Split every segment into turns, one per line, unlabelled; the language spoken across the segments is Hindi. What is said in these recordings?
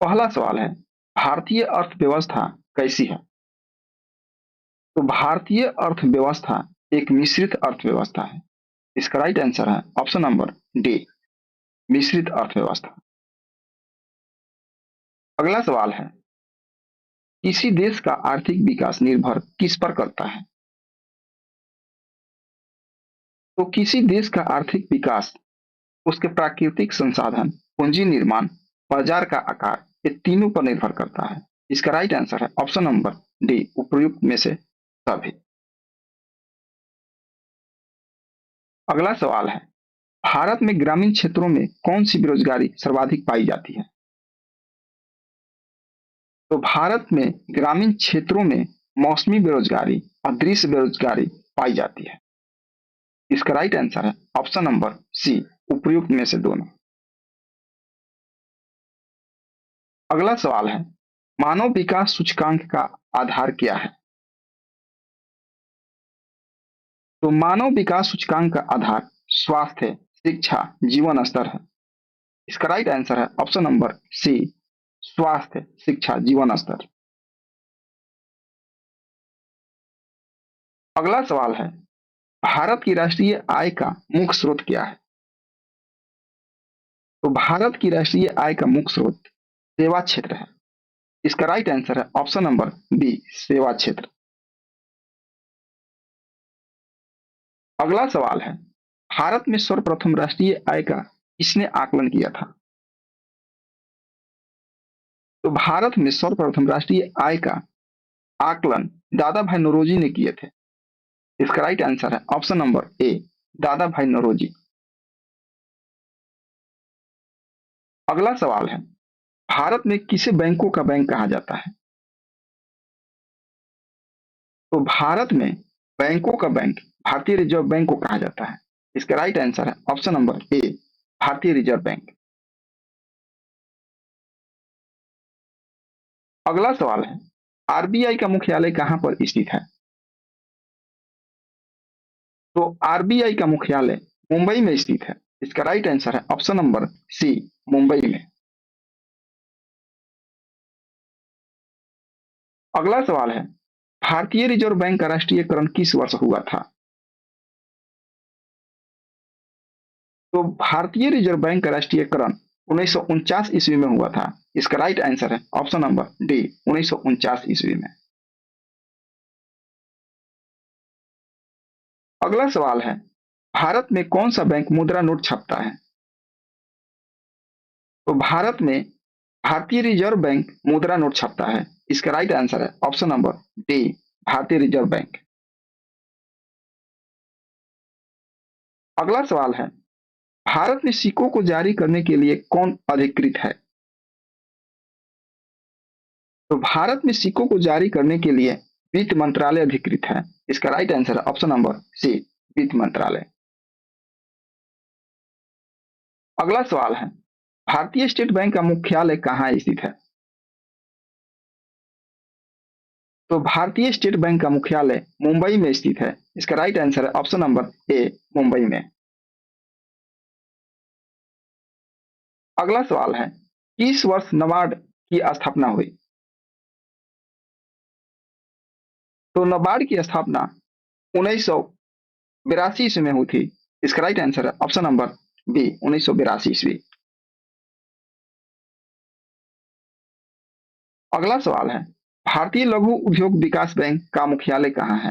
पहला सवाल है, भारतीय अर्थव्यवस्था कैसी है? तो भारतीय अर्थव्यवस्था एक मिश्रित अर्थव्यवस्था है। इसका राइट आंसर है ऑप्शन नंबर डी, मिश्रित अर्थव्यवस्था। अगला सवाल है, किसी देश का आर्थिक विकास निर्भर किस पर करता है? तो किसी देश का आर्थिक विकास उसके प्राकृतिक संसाधन, पूंजी निर्माण, बाजार का आकार, ये तीनों पर निर्भर करता है। इसका राइट आंसर है ऑप्शन नंबर डी, उपयुक्त में से सभी। अगला सवाल है, भारत में ग्रामीण क्षेत्रों में कौन सी बेरोजगारी सर्वाधिक पाई जाती है? तो भारत में ग्रामीण क्षेत्रों में मौसमी बेरोजगारी और दृश्य बेरोजगारी पाई जाती है। इसका राइट आंसर है ऑप्शन नंबर सी, उपयुक्त में से दोनों। अगला सवाल है, मानव विकास सूचकांक का आधार क्या है? तो मानव विकास सूचकांक का आधार स्वास्थ्य, शिक्षा, जीवन स्तर है। इसका राइट आंसर है ऑप्शन नंबर सी, स्वास्थ्य, शिक्षा, जीवन स्तर। अगला सवाल है, भारत की राष्ट्रीय आय का मुख्य स्रोत क्या है? तो भारत की राष्ट्रीय आय का मुख्य स्रोत सेवा क्षेत्र है। इसका राइट आंसर है ऑप्शन नंबर बी, सेवा क्षेत्र। अगला सवाल है, भारत में सर्वप्रथम राष्ट्रीय आय का किसने आकलन किया था? तो भारत में सर्वप्रथम राष्ट्रीय आय का आकलन दादा भाई नौरोजी ने किए थे। इसका राइट आंसर है ऑप्शन नंबर ए, दादा भाई नौरोजी। अगला सवाल है, भारत में किसे बैंकों का बैंक कहा जाता है? तो भारत में बैंकों का बैंक भारतीय रिजर्व बैंक को कहा जाता है। इसका राइट आंसर है ऑप्शन नंबर ए, भारतीय रिजर्व बैंक। अगला सवाल है, आरबीआई का मुख्यालय कहां पर स्थित है? तो आरबीआई का मुख्यालय मुंबई में स्थित है। इसका राइट आंसर है ऑप्शन नंबर सी, मुंबई में। अगला सवाल है, भारतीय रिजर्व बैंक का राष्ट्रीयकरण किस वर्ष हुआ था? तो भारतीय रिजर्व बैंक का राष्ट्रीयकरण 1949 ईस्वी में हुआ था। इसका राइट आंसर है ऑप्शन नंबर डी, 1949 ईस्वी में। अगला सवाल है, भारत में कौन सा बैंक मुद्रा नोट छापता है? तो भारत में भारतीय रिजर्व बैंक मुद्रा नोट छापता है। इसका राइट आंसर है ऑप्शन नंबर डी, भारतीय रिजर्व बैंक। अगला सवाल है, भारत में सिक्कों को जारी करने के लिए कौन अधिकृत है? तो भारत में सिक्कों को जारी करने के लिए वित्त मंत्रालय अधिकृत है। इसका राइट आंसर है ऑप्शन नंबर सी, वित्त मंत्रालय। अगला सवाल है, भारतीय स्टेट बैंक का मुख्यालय कहाँ स्थित है? तो भारतीय स्टेट बैंक का मुख्यालय मुंबई में स्थित है। इसका राइट आंसर है ऑप्शन नंबर ए, मुंबई में। अगला सवाल है, किस वर्ष नाबार्ड की स्थापना हुई? तो नाबार्ड की स्थापना 1982 ईस्वी में हुई थी। इसका राइट आंसर है ऑप्शन नंबर बी, 1982 ईस्वी। अगला सवाल है, भारतीय लघु उद्योग विकास बैंक का मुख्यालय कहाँ है?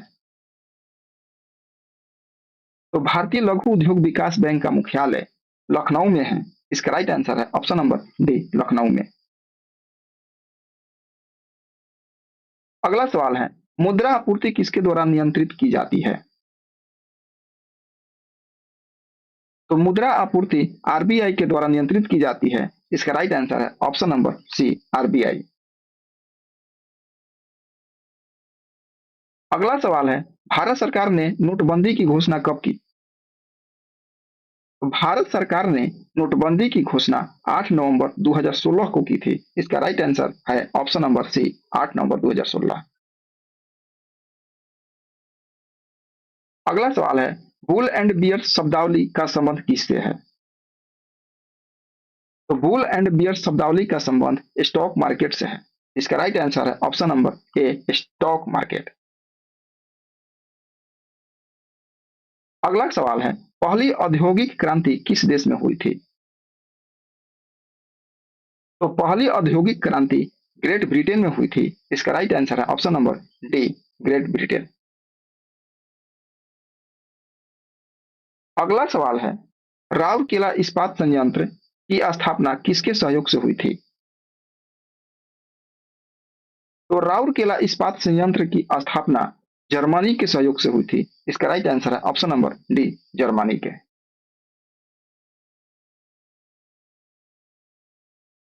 तो भारतीय लघु उद्योग विकास बैंक का मुख्यालय लखनऊ में है। इसका राइट आंसर है ऑप्शन नंबर डी, लखनऊ में। अगला सवाल है, मुद्रा आपूर्ति किसके द्वारा नियंत्रित की जाती है? तो मुद्रा आपूर्ति आरबीआई के द्वारा नियंत्रित की जाती है। इसका राइट आंसर है ऑप्शन नंबर सी, आरबीआई। अगला सवाल है, भारत सरकार ने नोटबंदी की घोषणा कब की? तो भारत सरकार ने नोटबंदी की घोषणा 8 नवंबर 2016 को की थी। इसका राइट आंसर है ऑप्शन नंबर सी, 8 नवंबर 2016। अगला सवाल है, बुल एंड बियर शब्दावली का संबंध किससे है? तो बुल एंड बियर शब्दावली का संबंध स्टॉक मार्केट से है। इसका राइट आंसर है ऑप्शन नंबर ए स्टॉक मार्केट। अगला सवाल है, पहली औद्योगिक क्रांति किस देश में हुई थी? तो पहली औद्योगिक क्रांति ग्रेट ब्रिटेन में हुई थी। इसका राइट आंसर है option number D great Britain. अगला सवाल है, राउरकेला इस्पात संयंत्र की स्थापना किसके सहयोग से हुई थी? तो राउरकेला इस्पात संयंत्र की स्थापना जर्मनी के सहयोग से हुई थी। इसका राइट आंसर है ऑप्शन नंबर डी जर्मनी के।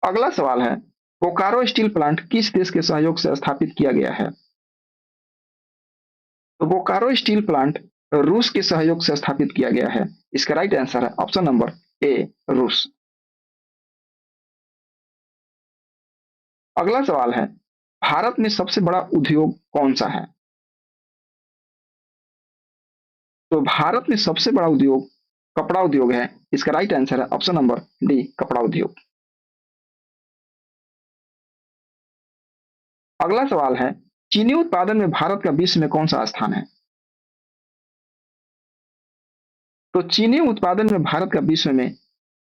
अगला सवाल है, बोकारो स्टील प्लांट किस देश के सहयोग से स्थापित किया गया है? तो बोकारो स्टील प्लांट रूस के सहयोग से स्थापित किया गया है। इसका राइट आंसर है ऑप्शन नंबर ए रूस। अगला सवाल है, भारत में सबसे बड़ा उद्योग कौन सा है? तो भारत में सबसे बड़ा उद्योग कपड़ा उद्योग है। इसका राइट आंसर है ऑप्शन नंबर डी कपड़ा उद्योग। अगला सवाल है, चीनी उत्पादन में भारत का विश्व में कौन सा स्थान है? तो चीनी उत्पादन में भारत का विश्व में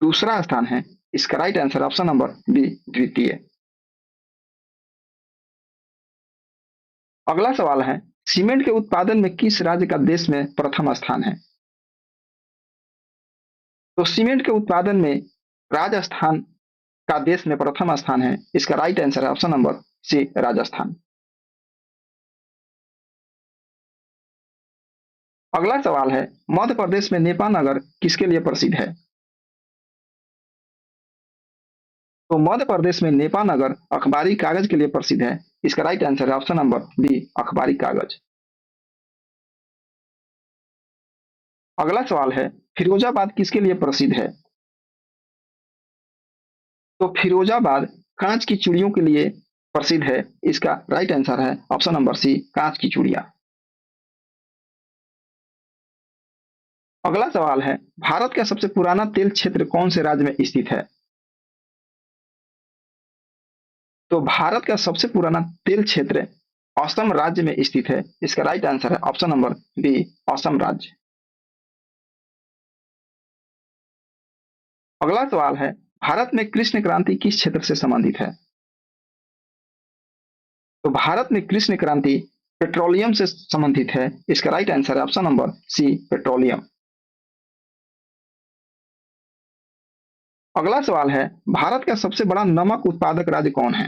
दूसरा स्थान है। इसका right answer option number B द्वितीय। अगला सवाल है, सीमेंट के उत्पादन में किस राज्य का देश में प्रथम स्थान है? तो सीमेंट के उत्पादन में राजस्थान का देश में प्रथम स्थान है। इसका राइट आंसर है ऑप्शन नंबर सी राजस्थान। अगला सवाल है, मध्य प्रदेश में नेपा नगर किसके लिए प्रसिद्ध है? तो मध्य प्रदेश में नेपा नगर अखबारी कागज के लिए प्रसिद्ध है। इसका राइट आंसर है ऑप्शन नंबर बी अखबारी कागज। अगला सवाल है, फिरोजाबाद किसके लिए प्रसिद्ध है? तो फिरोजाबाद कांच की चूड़ियों के लिए प्रसिद्ध है। इसका राइट आंसर है ऑप्शन नंबर सी कांच की चूड़ियां। अगला सवाल है, भारत का सबसे पुराना तेल क्षेत्र कौन से राज्य में स्थित है? तो भारत का सबसे पुराना तेल क्षेत्र असम राज्य में स्थित है। इसका राइट आंसर है ऑप्शन नंबर बी असम राज्य। अगला सवाल है, भारत में कृष्ण क्रांति किस क्षेत्र से संबंधित है? तो भारत में कृष्ण क्रांति पेट्रोलियम से संबंधित है। इसका राइट आंसर है ऑप्शन नंबर सी पेट्रोलियम। अगला सवाल है, भारत का सबसे बड़ा नमक उत्पादक राज्य कौन है?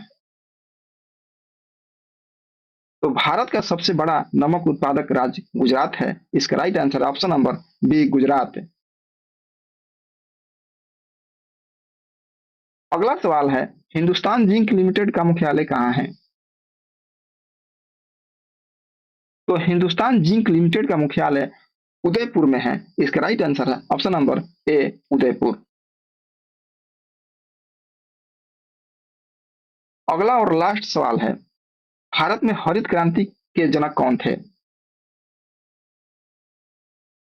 तो भारत का सबसे बड़ा नमक उत्पादक राज्य गुजरात है। इसका right answer option number B Gujarat. अगला सवाल है, हिंदुस्तान जिंक लिमिटेड का मुख्यालय कहाँ है? तो हिंदुस्तान जिंक लिमिटेड का मुख्यालय उदयपुर में है। इसका राइट आंसर है ऑप्शन नंबर ए उदयपुर। अगला और लास्ट सवाल है, भारत में हरित क्रांति के जनक कौन थे?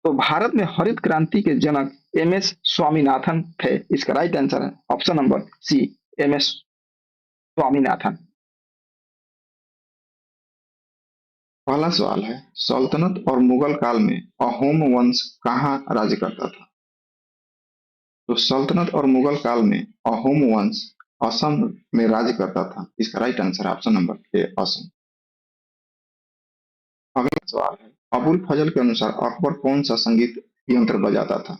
तो भारत में हरित क्रांति के जनक एम एस स्वामीनाथन थे। इसका राइट आंसर है option number C M S Swaminathan. पहला सवाल है, सल्तनत और मुगल काल में अहोम वंश कहाँ राज्य करता था? तो सल्तनत और मुगल काल में अहोम वंश असम में राज्य करता था। इसका राइट आंसर है ऑप्शन नंबर ए असम। अगला सवाल है, अबुल फजल के अनुसार अकबर कौन सा संगीत यंत्र बजाता था?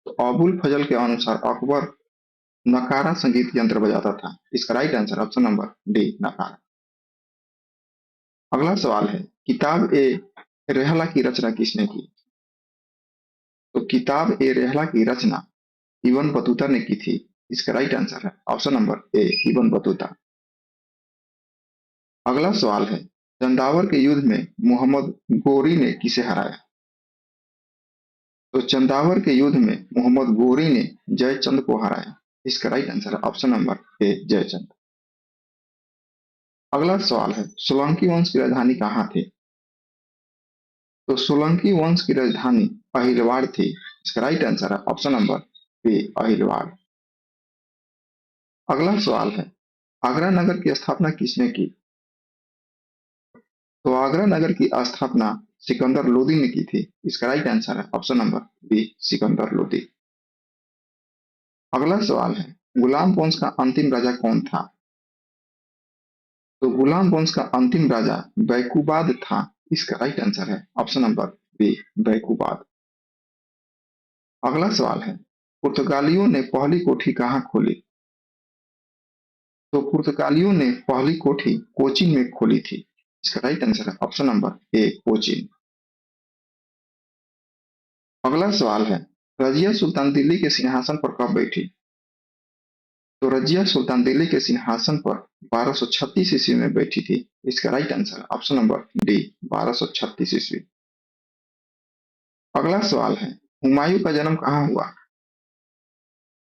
तो अबुल फजल के अनुसार अकबर नकारा संगीत यंत्र बजाता था। इसका right answer option number D नकारा। अगला सवाल है, किताब ए रेहला की रचना किसने की? तो किताब ए रेहला की रचना इबन बतूता ने की थी। इसका राइट आंसर है ऑप्शन नंबर ए इबन बतूता। अगला सवाल है, चंदावर के युद्ध में मोहम्मद गोरी ने किसे हराया? तो चंदावर के युद्ध में मोहम्मद गोरी ने जयचंद को हराया। इसका राइट आंसर है ऑप्शन नंबर ए जयचंद। अगला सवाल है, सोलंकी वंश की राजधानी कहाँ थी? तो सोलंकी वंश की राजधानी अहिलवाड़ थी। इसका राइट आंसर है ऑप्शन नंबर बी अहिलवाड़। अगला सवाल है, आगरा नगर की स्थापना किसने की? तो आगरा नगर की स्थापना सिकंदर लोदी ने की थी। इसका राइट आंसर है option number B, Sikandar Lodi. अगला सवाल है, गुलाम वंश का अंतिम राजा कौन था? तो गुलाम वंश का अंतिम राजा बैकुबाद था। इसका राइट आंसर है ऑप्शन नंबर बी, बैकुबाद। अगला सवाल है, पुर्तगालियों ने पहली कोठी कहाँ खोली? तो पुर्तगालियों ने पहली कोठी कोचीन में खोली थी। इसका राइट आंसर है ऑप्शन नंबर ए, कोचीन। अगला सवाल है, रजिया सुल्तान दिल्ली के सिंहासन पर कब बैठी? तो रजिया सुल्तान दिल्ली के सिंहासन पर 1236 ईस्वी में बैठी थी। इसका राइट आंसर है ऑप्शन नंबर डी, 1236 ईस्वी। अगला सवाल है, हुमायूं का जन्म कहाँ हुआ?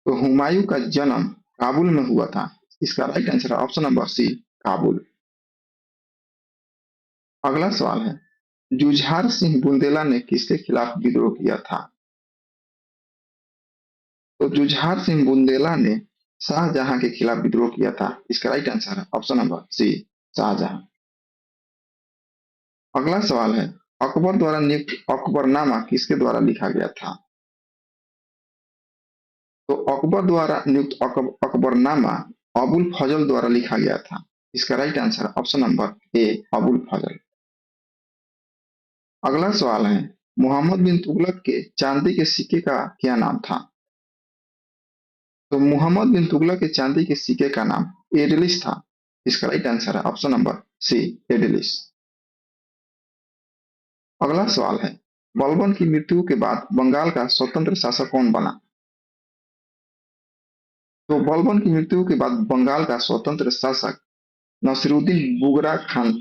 तो हुमायूं का जन्म काबुल में हुआ था। इसका राइट आंसर है ऑप्शन नंबर सी, काबुल। अगला सवाल है, जुझार सिंह बुंदेला ने किसके खिलाफ विद्रोह किया था? तो जुझार सिंह बुंदेला ने शाहजहां के खिलाफ विद्रोह किया था। इसका राइट आंसर है ऑप्शन नंबर सी, शाहजहां। अगला सवाल है, अकबर द्वारा नियुक्त अकबरनामा किसके द्वारा लिखा गया था? तो अकबर द्वारा नियुक्त अकबरनामा अबुल फजल द्वारा लिखा गया था। इसका right answer option number A, Abul Fazal. अगला सवाल है, मोहम्मद बिन तुगलक के चांदी के सिक्के का क्या नाम था? तो मोहम्मद बिन तुगलक के चांदी के सिक्के का नाम एडलिस था। इसका राइट आंसर है ऑप्शन नंबर सी, एडलिस। अगला सवाल है, बलबन की मृत्यु के बाद बंगाल का स्वतंत्र शासक कौन बना? तो बलबन की मृत्यु के बाद बंगाल का स्वतंत्र शासक नसीरुद्दीन बुगरा खान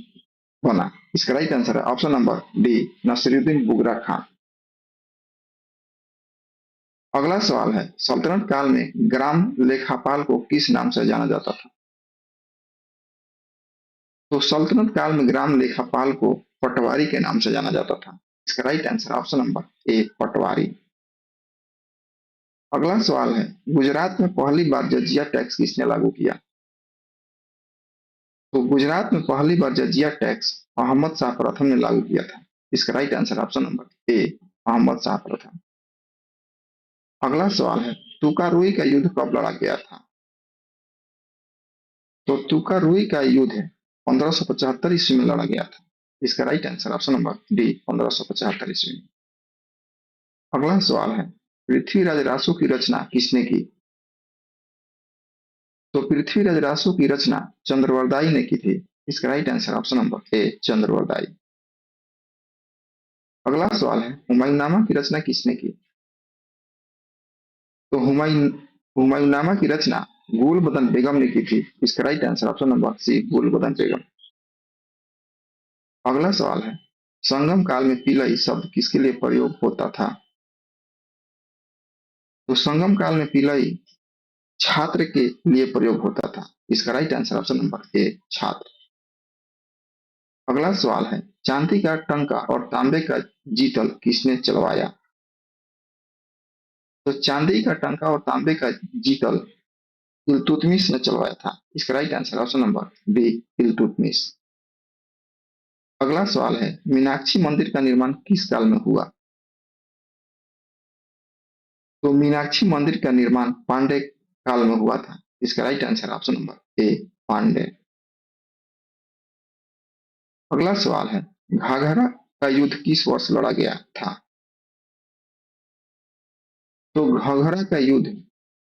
बना। इसका राइट आंसर है option number D, Naseeruddin बुगरा Khan. अगला सवाल है, सल्तनत काल में ग्राम लेखापाल को किस नाम से जाना जाता था? तो सल्तनत काल में ग्राम लेखापाल को पटवारी के नाम से जाना जाता था। इसका right answer option number A, patwari. अगला सवाल है, गुजरात में पहली बार जजिया टैक्स किसने लागू किया? तो गुजरात में पहली बार जजिया टैक्स अहमद शाह प्रथम ने लागू किया था। इसका right answer option number A, Ahmad Shah प्रथम। अगला सवाल है, तुकारुई का युद्ध कब लड़ा गया था? तो तुकारुई का युद्ध 1575 ईस्वी में लड़ा गया था। इसका right answer option number D, 1575 ईस्वी में। अगला सवाल है, पृथ्वीराज रासो की रचना किसने की? तो पृथ्वीराज रासो की रचना चंद्रवरदाई ने की थी। इसका राइट आंसर ऑप्शन नंबर ए, चंद्रवरदाई। अगला सवाल है, हुमायूंनामा की रचना किसने की? तो हुमायूंनामा की रचना गुलबदन बेगम ने की थी। इसका right answer option number C, Gulbadan Begum. अगला सवाल है, संगम काल में पीलई शब्द किसके लिए प्रयोग होता था? तो संगम काल में पीलई छात्र के लिए प्रयोग होता था। इसका राइट आंसर ऑप्शन नंबर ए, छात्र। अगला सवाल है, चांदी का टंका और तांबे का जीतल किसने चलवाया? तो चांदी का टंका और तांबे का जीतल इल्तुतमिश ने चलवाया था। इसका right answer option number B, Iltutmish. अगला सवाल है, मीनाक्षी मंदिर का निर्माण किस काल में हुआ? तो मीनाक्षी मंदिर का निर्माण पांडे काल में हुआ था। इसका right answer option number A, Pandey. अगला सवाल है, घाघरा का युद्ध किस वर्ष लड़ा गया था? तो घाघरा का युद्ध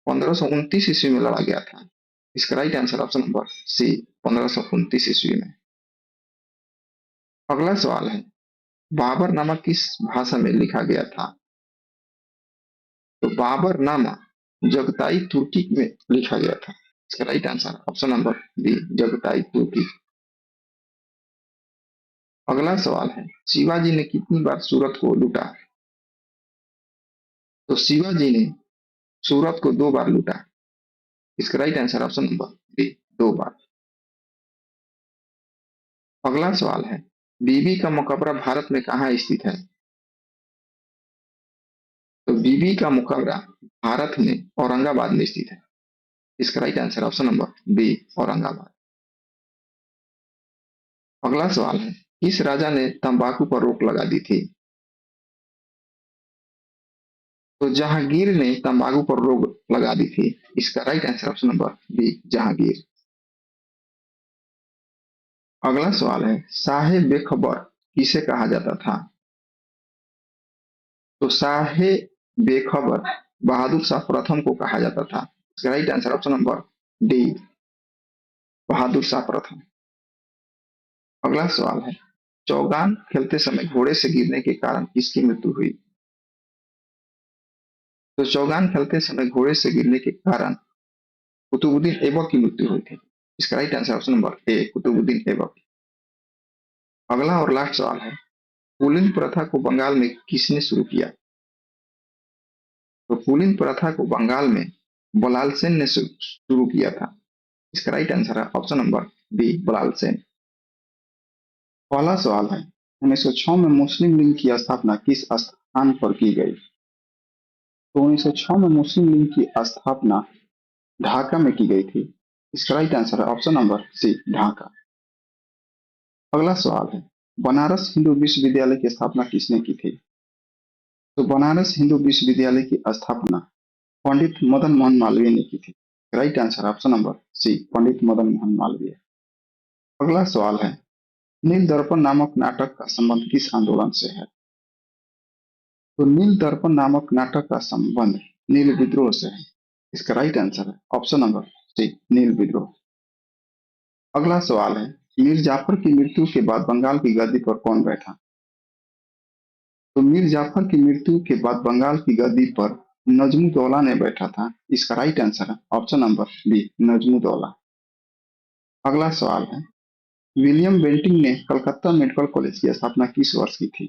1529 ईस्वी में लड़ा गया था। इसका right answer option number C, 1529 ईस्वी में। अगला सवाल है, बाबर नामा किस भाषा में लिखा गया था? तो बाबर नामा जगताई तुर्की में लिखा गया था। इसका right answer option number B, Chagatai Turki. अगला सवाल है, शिवाजी ने कितनी बार सूरत को लूटा? तो शिवाजी ने सूरत को 2 बार लूटा। इसका right answer option number B, 2 बार। अगला सवाल है, बीबी का मकबरा भारत में कहाँ स्थित है? तो बीबी का मकबरा भारत में औरंगाबाद में स्थित है। इसका right answer option number B Aurangabad. अगला सवाल है, किस राजा ने तंबाकू पर रोक लगा दी थी? तो जहांगीर ने तंबाकू पर रोक लगा दी थी। इसका right answer option number B Jahangir. अगला सवाल है, शाहे बेखबर किसे कहा जाता था? तो शाहे बेखबर बहादुर शाह प्रथम को कहा जाता था। इसका right answer option number D Bahadur Shah प्रथम। अगला सवाल है, चौगान खेलते समय घोड़े से गिरने के कारण किसकी मृत्यु हुई? तो चौगान खेलते समय घोड़े से गिरने के कारण कुतुबुद्दीन ऐबक की मृत्यु हुई थी। इसका right answer option number A Qutbuddin Aibak. अगला और लास्ट सवाल है, कुलीन प्रथा को बंगाल में किसने शुरू किया? तो कुलीन प्रथा को बंगाल में बलाल सेन ने शुरू किया था। इसका राइट आंसर है ऑप्शन नंबर बी बलाल सेन। पहला सवाल है, 1906 में मुस्लिम लीग की स्थापना किस स्थान पर की गई? तो 1906 में मुस्लिम लीग की स्थापना ढाका में की गई थी। इसका राइट आंसर है ऑप्शन नंबर सी ढाका। अगला सवाल है, बनारस हिंदू विश्वविद्यालय की स्थापना किसने की थी? तो बनारस हिंदू विश्वविद्यालय की स्थापना पंडित मदन मोहन मालवीय ने की थी। Right answer option number C Pandit Madan Mohan Malviya. अगला सवाल है, नील दर्पण नामक नाटक का संबंध किस आंदोलन से है? तो नील दर्पण नामक नाटक का संबंध नील विद्रोह से है। इसका राइट आंसर है ऑप्शन नंबर सी नील विद्रोह। अगला सवाल है, मीर जाफर की मृत्यु के बाद बंगाल की गद्दी पर कौन बैठा? तो मीर जाफर की मृत्यु के बाद बंगाल की गद्दी पर नजमुद्दौला ने बैठा था। इसका राइट आंसर है ऑप्शन नंबर बी नजमुद्दौला। अगला सवाल है, विलियम बेंटिंक ने कलकत्ता मेडिकल कॉलेज की स्थापना किस वर्ष की थी?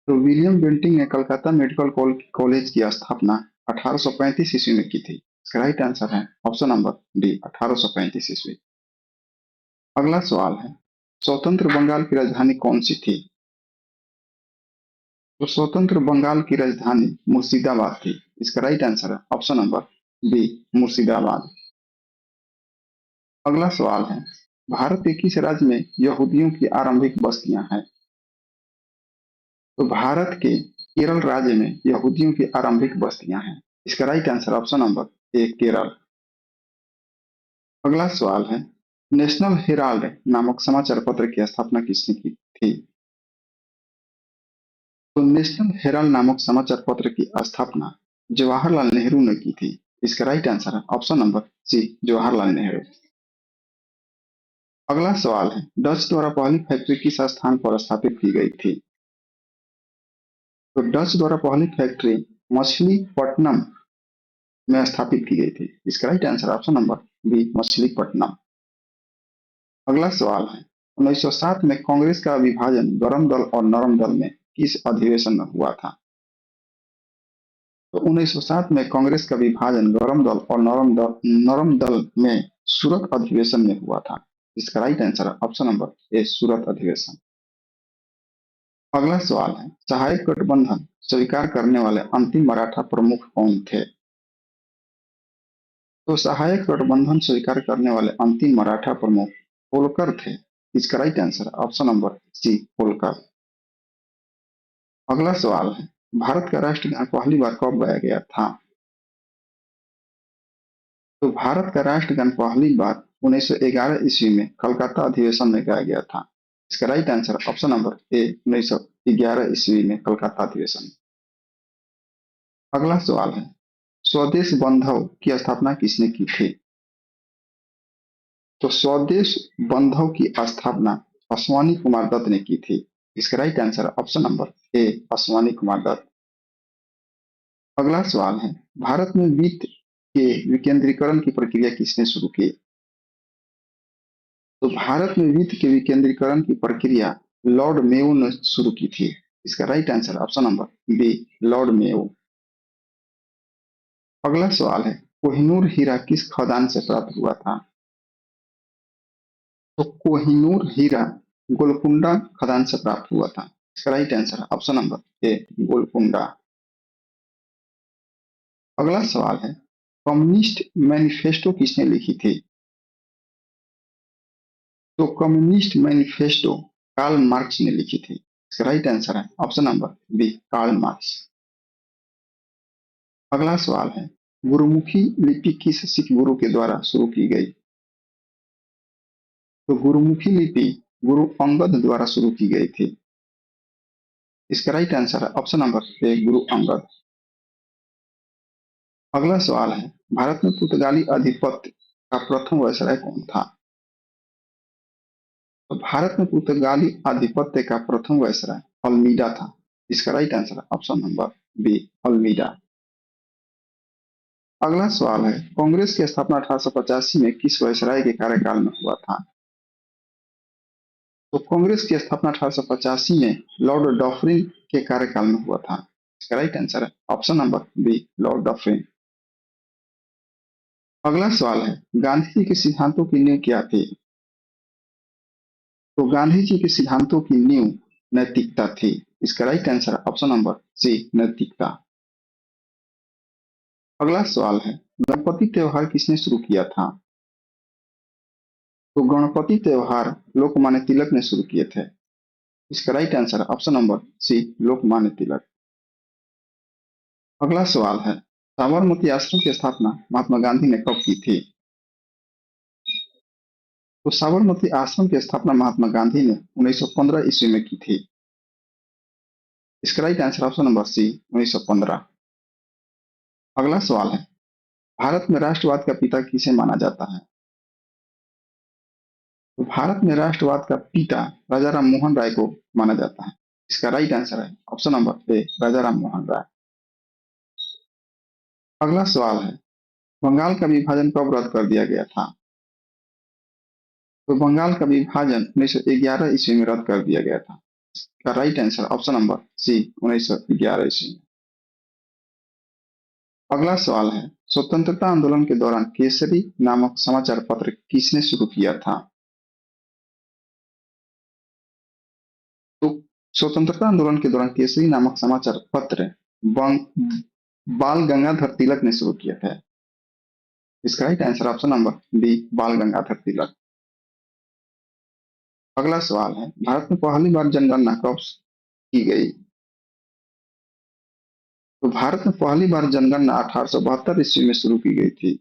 तो विलियम बेंटिंक ने कलकत्ता मेडिकल कॉलेज की स्थापना 1835 ईस्वी में की थी। इसका राइट आंसर है ऑप्शन नंबर डी 1835 ईस्वी। अगला सवाल है, स्वतंत्र बंगाल की राजधानी कौन सी थी? तो स्वतंत्र बंगाल की राजधानी मुर्शिदाबाद थी। इसका राइट आंसर है ऑप्शन नंबर बी मुर्शिदाबाद। अगला सवाल है, भारत के किस राज्य में यहूदियों की आरंभिक बस्तियां हैं? तो भारत के केरल राज्य में यहूदियों की आरंभिक बस्तियां हैं। इसका राइट आंसर ऑप्शन नंबर ए केरल। अगला सवाल है, नेशनल हेराल्ड नामक समाचार पत्र की स्थापना किसने की थी? तो नेशनल हेराल्ड नामक समाचार पत्र की स्थापना जवाहरलाल नेहरू ने की थी। इसका राइट आंसर है option number C Jawaharlal Nehru. अगला सवाल है, डच द्वारा पहली फैक्ट्री किस स्थान पर स्थापित की गई थी? तो डच द्वारा पहली फैक्ट्री मछलीपट्टनम में स्थापित की गई थी। इसका right answer option number B Machilipatnam. अगला सवाल है, 1907 में कांग्रेस का विभाजन गर्म दल और नरम दल में किस अधिवेशन में हुआ था? तो 1907 में कांग्रेस का विभाजन गर्म दल और नरम दल में सूरत अधिवेशन में हुआ था। इसका राइट आंसर है ऑप्शन नंबर ए सूरत अधिवेशन। अगला सवाल है, सहायक गठबंधन स्वीकार करने वाले अंतिम मराठा प्रमुख कौन थे? तो सहायक गठबंधन स्वीकार करने वाले अंतिम मराठा प्रमुख होलकर थे। इसका right answer option number C Holkar. अगला सवाल है, भारत का राष्ट्रगान पहली बार कब गाया गया था? तो भारत का राष्ट्रगान पहली बार 1911 ईस्वी में कलकत्ता अधिवेशन में गाया गया था। इसका राइट आंसर ऑप्शन नंबर ए 1911 ईस्वी में कलकत्ता अधिवेशन। अगला सवाल है, स्वदेश बंधव की स्थापना किसने की थी? तो स्वदेश बंधव की स्थापना अश्वानी कुमार दत्त ने की थी। इसका right answer option number A Ashwini Kumar Dutt. अगला सवाल है, भारत में वित्त के विकेंद्रीकरण की प्रक्रिया किसने शुरू की? तो भारत में वित्त के विकेंद्रीकरण की प्रक्रिया लॉर्ड मेयो ने शुरू की थी। इसका right answer option number B Lord Mayo. अगला सवाल है, कोहिनूर हीरा किस खदान से प्राप्त हुआ था? तो कोहिनूर हीरा गोलकुंडा खदान से प्राप्त हुआ था। इसका राइट आंसर ऑप्शन नंबर ए गोलकुंडा। अगला सवाल है, कम्युनिस्ट मैनिफेस्टो किसने लिखी थी? तो कम्युनिस्ट मैनिफेस्टो कार्ल मार्क्स ने लिखी थी। इसका राइट आंसर है option number B, Karl Marx. अगला सवाल है, गुरुमुखी लिपि किस सिख गुरु के द्वारा शुरू की गई? तो गुरुमुखी लिपि गुरु अंगद द्वारा शुरू की गई थी। इसका राइट आंसर है ऑप्शन नंबर ए, गुरु अंगद। अगला सवाल है, भारत में पुर्तगाली आधिपत्य का प्रथम वायसराय कौन था? तो भारत में पुर्तगाली आधिपत्य का प्रथम वायसराय अल्मीडा था। इसका राइट आंसर है ऑप्शन नंबर बी, अल्मीडा। अगला सवाल है, कांग्रेस की स्थापना 1885 में किस वायसराय के कार्यकाल में हुआ था? तो कांग्रेस की स्थापना 1885 में लॉर्ड डॉफरिन के कार्यकाल में हुआ था। इसका राइट आंसर है ऑप्शन नंबर बी, लॉर्ड डॉफरिन। अगला सवाल है, गांधी जी के सिद्धांतों की नींव क्या थी? तो गांधी जी के सिद्धांतों की नींव नैतिकता थी। इसका राइट आंसर है ऑप्शन नंबर सी, नैतिकता। अगला सवाल है, गणपति त्योहार किसने शुरू किया था? तो गणपति त्योहार लोकमान्य तिलक ने शुरू किए थे। इसका राइट आंसर है ऑप्शन नंबर सी, लोकमान्य तिलक। अगला सवाल है, साबरमती आश्रम की स्थापना महात्मा गांधी ने कब की थी? तो साबरमती आश्रम की स्थापना महात्मा गांधी ने 1915 ईस्वी में की थी। इसका right answer option number C, 1915। अगला सवाल है, भारत में राष्ट्रवाद का पिता किसे माना जाता है? तो भारत में राष्ट्रवाद का पिता राजा राम मोहन राय को माना जाता है। इसका राइट आंसर है ऑप्शन नंबर ए, राजा राम मोहन राय। अगला सवाल है, बंगाल का विभाजन कब रद्द कर दिया गया था? तो बंगाल का विभाजन 1911 ईस्वी में रद्द कर दिया गया था। इसका right answer option number C, 1911 ईस्वी में। अगला सवाल है, स्वतंत्रता आंदोलन के दौरान केसरी नामक समाचार पत्र किसने शुरू किया था? तो स्वतंत्रता आंदोलन के दौरान केसरी नामक समाचार पत्र बंग बाल गंगाधर तिलक ने शुरू किया था। इसका right answer option number B, Bal Gangadhar तिलक। अगला सवाल है, भारत में पहली बार जनगणना कब की गई? तो भारत में पहली बार जनगणना 1872 ईस्वी में शुरू की गई थी।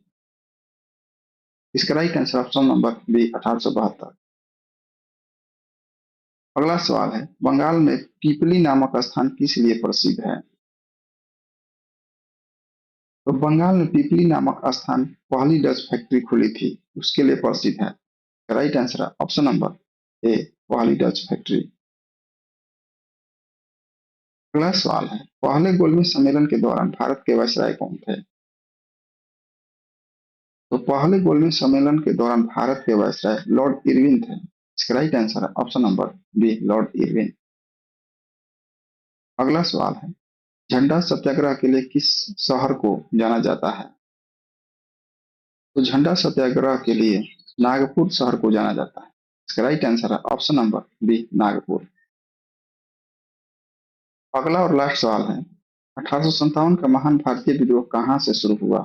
इसका right answer option number B, 1872। अगला सवाल है, बंगाल में पीपली नामक स्थान किस लिए प्रसिद्ध है? तो बंगाल में पीपली नामक स्थान पहली डच फैक्ट्री खुली थी, उसके लिए प्रसिद्ध है। राइट आंसर है ऑप्शन नंबर ए, पहली डच फैक्ट्री। अगला सवाल है, पहले गोलमेज सम्मेलन के दौरान भारत के वायसराय कौन थे? तो पहले गोलमेज सम्मेलन के दौरान भारत के वायसराय लॉर्ड इरविन थे। इसका राइट आंसर है option number B, Lord Irwin. अगला सवाल है, झंडा सत्याग्रह के लिए किस शहर को जाना जाता है? तो झंडा सत्याग्रह के लिए नागपुर शहर को जाना जाता है। इसका राइट आंसर है ऑप्शन नंबर बी, नागपुर। अगला और लास्ट सवाल है, 1857 का महान भारतीय विद्रोह कहाँ से शुरू हुआ?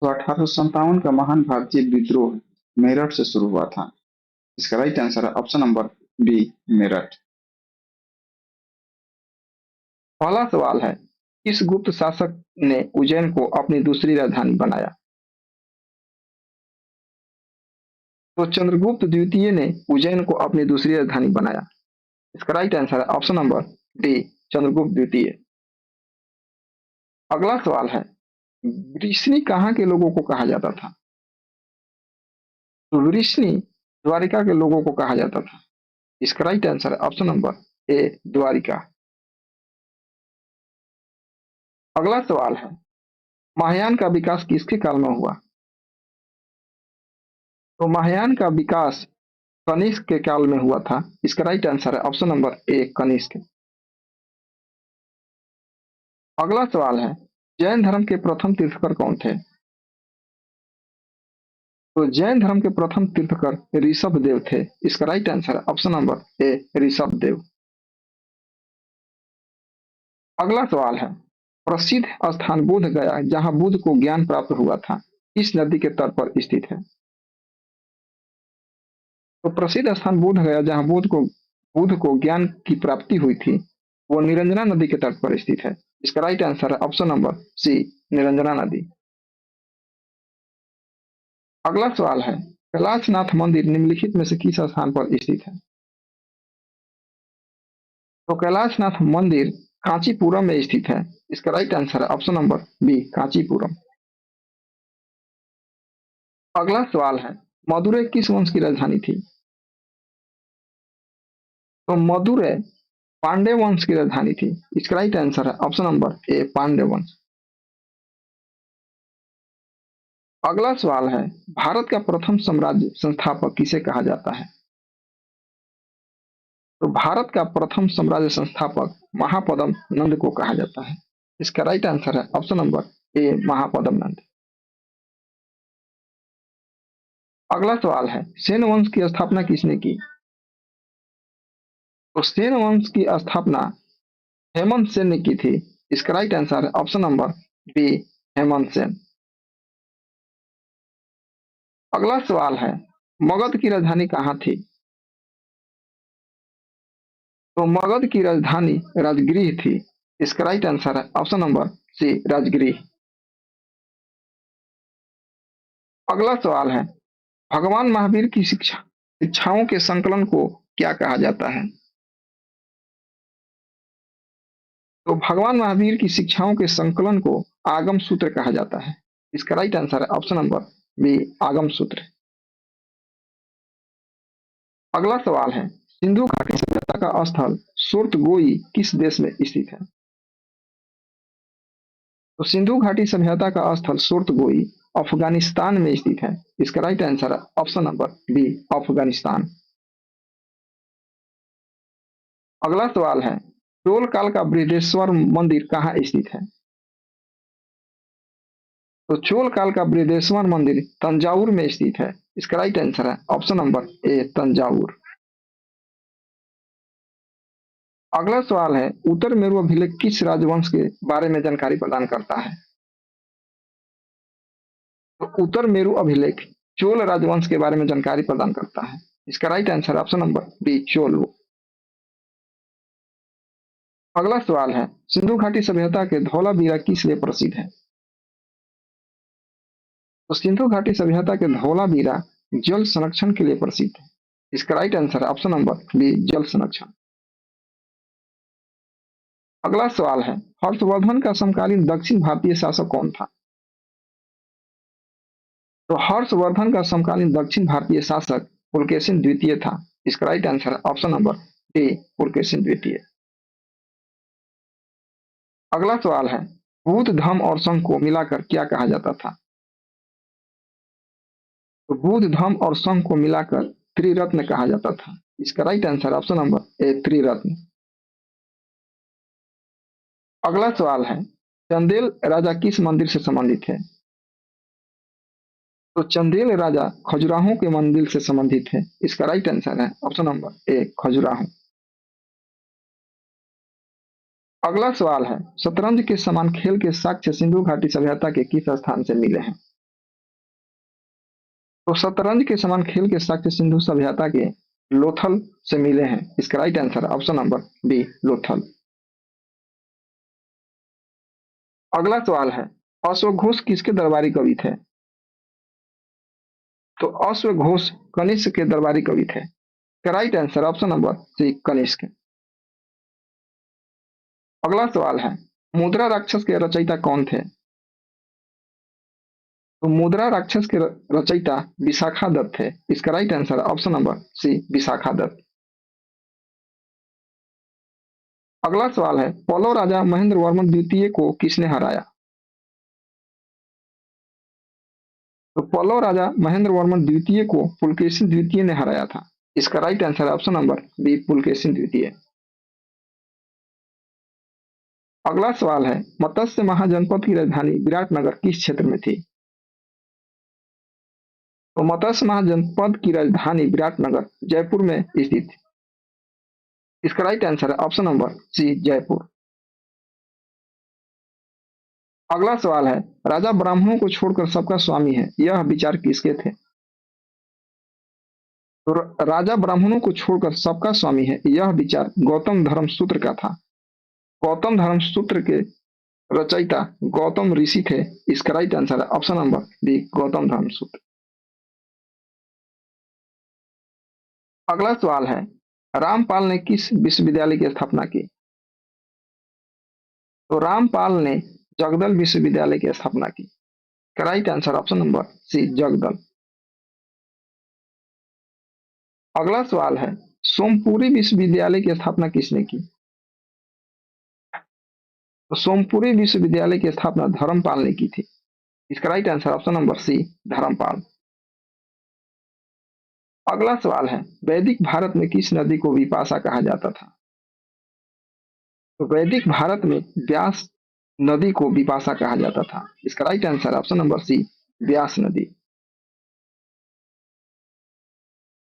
तो 1857 का महान भारतीय विद्रोह मेरठ से शुरू हुआ था। इसका राइट आंसर है ऑप्शन नंबर बी, मेरठ। पहला सवाल है, किस गुप्त शासक ने उज्जैन को अपनी दूसरी राजधानी बनाया? तो चंद्रगुप्त द्वितीय ने उज्जैन को अपनी दूसरी राजधानी बनाया। इसका राइट आंसर है ऑप्शन नंबर डी, चंद्रगुप्त द्वितीय। अगला सवाल है, वृष्णि कहाँ के लोगों को कहा जाता था? तो वृष्णि द्वारिका के लोगों को कहा जाता था। इसका राइट आंसर है ऑप्शन नंबर ए, द्वारिका। अगला सवाल है, महायान का विकास किसके काल में हुआ? तो महायान का विकास कनिष्क के काल में हुआ था। इसका राइट आंसर है ऑप्शन नंबर ए, कनिष्क। अगला सवाल है, जैन धर्म के प्रथम तीर्थकर कौन थे? तो जैन धर्म के प्रथम तीर्थकर ऋषभ देव थे। इसका राइट आंसर है ऑप्शन नंबर ए, ऋषभ देव। अगला सवाल है, प्रसिद्ध स्थान बोध गया जहां बुद्ध को ज्ञान प्राप्त हुआ था इस नदी के तट पर स्थित है। तो प्रसिद्ध स्थान बोध गया जहां बुद्ध को ज्ञान की प्राप्ति हुई थी वो निरंजना नदी के तट पर स्थित है। इसका राइट आंसर है ऑप्शन नंबर सी, निरंजना नदी। अगला सवाल है कैलाशनाथ मंदिर निम्नलिखित में से किस स्थान पर स्थित है। तो कैलाशनाथ मंदिर कांचीपुरम में स्थित है। इसका राइट आंसर है ऑप्शन नंबर बी, कांचीपुरम। अगला सवाल है मदुरै किस वंश की राजधानी थी। तो मदुरै पांड्य वंश की राजधानी थी। इसका राइट आंसर है ऑप्शन नंबर ए, पांड्य वंश। अगला सवाल है भारत का प्रथम साम्राज्य संस्थापक किसे कहा जाता है। तो भारत का प्रथम साम्राज्य संस्थापक महापद्म नंद को कहा जाता है। इसका राइट आंसर है ऑप्शन नंबर ए, महापद्म नंद। अगला सवाल है सेन वंश की स्थापना किसने की। तो सेन वंश की स्थापना हेमंत सेन ने की थी। इसका राइट आंसर है option number B, Hemant Sen. अगला सवाल है मगध की राजधानी कहाँ थी। तो मगध की राजधानी राजगृह थी। इसका राइट आंसर है ऑप्शन नंबर सी, राजगृह। अगला सवाल है भगवान महावीर की शिक्षाओं के संकलन को क्या कहा जाता है। तो भगवान महावीर की शिक्षाओं के संकलन को आगम सूत्र कहा जाता है। इसका राइट आंसर है ऑप्शन नंबर बी, आगम सूत्र। अगला सवाल है सिंधु घाटी सभ्यता का स्थल सुरतगोई किस देश में स्थित है। तो सिंधु घाटी सभ्यता का स्थल सुरतगोई अफगानिस्तान में स्थित है। इसका राइट आंसर है ऑप्शन नंबर बी, अफगानिस्तान। अगला सवाल है चोल काल का बृहदेश्वर मंदिर कहाँ स्थित है। तो चोल काल का बृहदेश्वर मंदिर तंजावुर में स्थित है। इसका राइट आंसर है ऑप्शन नंबर ए, तंजावुर। अगला सवाल है उत्तर मेरु अभिलेख किस राजवंश के बारे में जानकारी प्रदान करता है। तो उत्तर मेरु अभिलेख चोल राजवंश के बारे में जानकारी प्रदान करता है। इसका right answer option number B, Chola. अगला सवाल है सिंधु घाटी सभ्यता के धौलावीरा किस लिए प्रसिद्ध है। तो सिंधु घाटी सभ्यता के धौलावीरा जल संरक्षण के लिए प्रसिद्ध है। इसका राइट आंसर है ऑप्शन नंबर बी, जल संरक्षण। अगला सवाल है हर्षवर्धन का समकालीन दक्षिण भारतीय शासक कौन था। तो हर्षवर्धन का समकालीन दक्षिण भारतीय शासक पुलकेशिन द्वितीय था। इसका राइट आंसर है ऑप्शन नंबर डी, पुलकेशिन द्वितीय। अगला सवाल है बुद्ध धम्म और संघ को मिलाकर क्या कहा जाता था। तो बुद्ध धम्म और संघ को मिलाकर त्रिरत्न कहा जाता था। इसका right answer option number A, Triratna. अगला सवाल है चंदेल राजा किस मंदिर से संबंधित है। तो चंदेल राजा खजुराहो के मंदिर से संबंधित है। इसका राइट आंसर है ऑप्शन नंबर ए, खजुराहो। अगला सवाल है शतरंज के समान खेल के साक्ष्य सिंधु घाटी सभ्यता के किस स्थान से मिले हैं। तो शतरंज के समान खेल के साक्ष्य सिंधु सभ्यता के लोथल से मिले हैं। इसका right answer option number B, Lothal. अगला सवाल है अश्वघोष किसके दरबारी कवि थे। तो अश्वघोष कनिष्क के दरबारी कवि थे। Right answer option number C, Kanishka. अगला सवाल है मुद्रा राक्षस के रचयिता कौन थे। तो मुद्रा राक्षस के रचयिता विशाखा दत्त थे। इसका right answer option number C, Vishakha Datta. अगला सवाल है पल्लव राजा महेंद्र वर्मन द्वितीय को किसने हराया। तो पल्लव राजा महेंद्र वर्मन द्वितीय को पुलकेशिन द्वितीय ने हराया था। इसका राइट आंसर है ऑप्शन नंबर बी, पुलकेशिन द्वितीय। अगला सवाल है मत्स्य महाजनपद की राजधानी विराटनगर किस क्षेत्र में थी। तो मत्स्य महाजनपद की राजधानी विराटनगर जयपुर में स्थित थी। इसका राइट आंसर है ऑप्शन नंबर सी, जयपुर। अगला सवाल है, राजा ब्राह्मणों को छोड़कर सबका स्वामी है, यह विचार किसके थे? तो राजा ब्राह्मणों को छोड़कर सबका स्वामी है, यह विचार गौतम धर्म सूत्र का था। गौतम धर्म सूत्र के रचयिता गौतम ऋषि थे। इसका राइट आंसर है ऑप्शन नंबर बी, गौतम धर्म सूत्र। अगला सवाल है, रामपाल ने किस विश्वविद्यालय की स्थापना की? तो रामपाल ने जगदल विश्वविद्यालय की स्थापना की। Right answer option number C, Jagdal. अगला सवाल है, सोमपुरी विश्वविद्यालय की स्थापना किसने की? तो सोमपुरी विश्वविद्यालय की स्थापना धर्मपाल ने की थी। इसका right answer option number C, Dharmapal. अगला सवाल है, वैदिक भारत में किस नदी को विपाशा कहा जाता था? तो वैदिक भारत में व्यास नदी को विपाशा कहा जाता था। इसका right answer option number C, Beas नदी।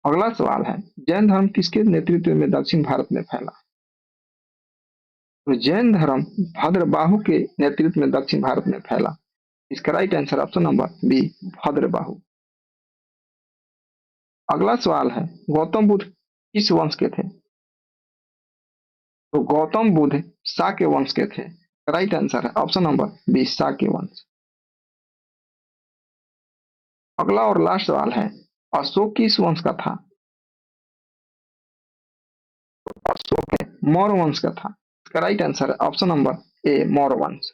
अगला सवाल है, जैन धर्म किसके नेतृत्व में दक्षिण भारत में फैला? तो जैन धर्म भद्रबाहु के नेतृत्व में दक्षिण भारत में फैला। इसका right answer option number B, Bhadrabahu. अगला सवाल है, गौतम बुद्ध किस वंश के थे? तो गौतम बुद्ध शाक्य वंश के थे। राइट आंसर है ऑप्शन नंबर बी, शाक्य वंश। अगला और लास्ट सवाल है, अशोक किस वंश का था? अशोक मौर्य वंश का था। इसका राइट आंसर है ऑप्शन नंबर ए, मौर्य वंश।